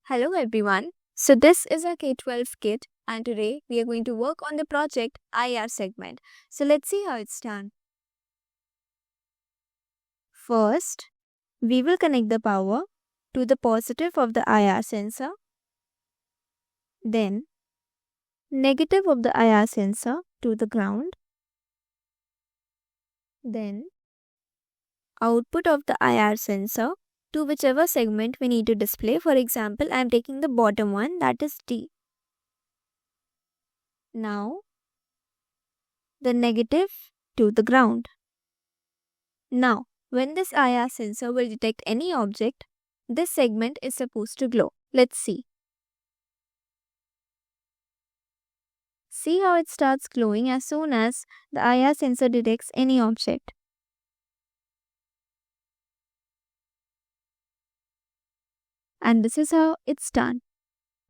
Hello everyone. So this is a K-12 kit and today we are going to work on the project IR segment. So let's see how it's done. First, we will connect the power to the positive of the IR sensor, then negative of the IR sensor to the ground, then output of the IR sensor to whichever segment we need to display. For example, I am taking the bottom one, that is D. Now the negative to the ground. Now, when this IR sensor will detect any object, this segment is supposed to glow. Let's see. See how it starts glowing as soon as the IR sensor detects any object. And this is how it's done.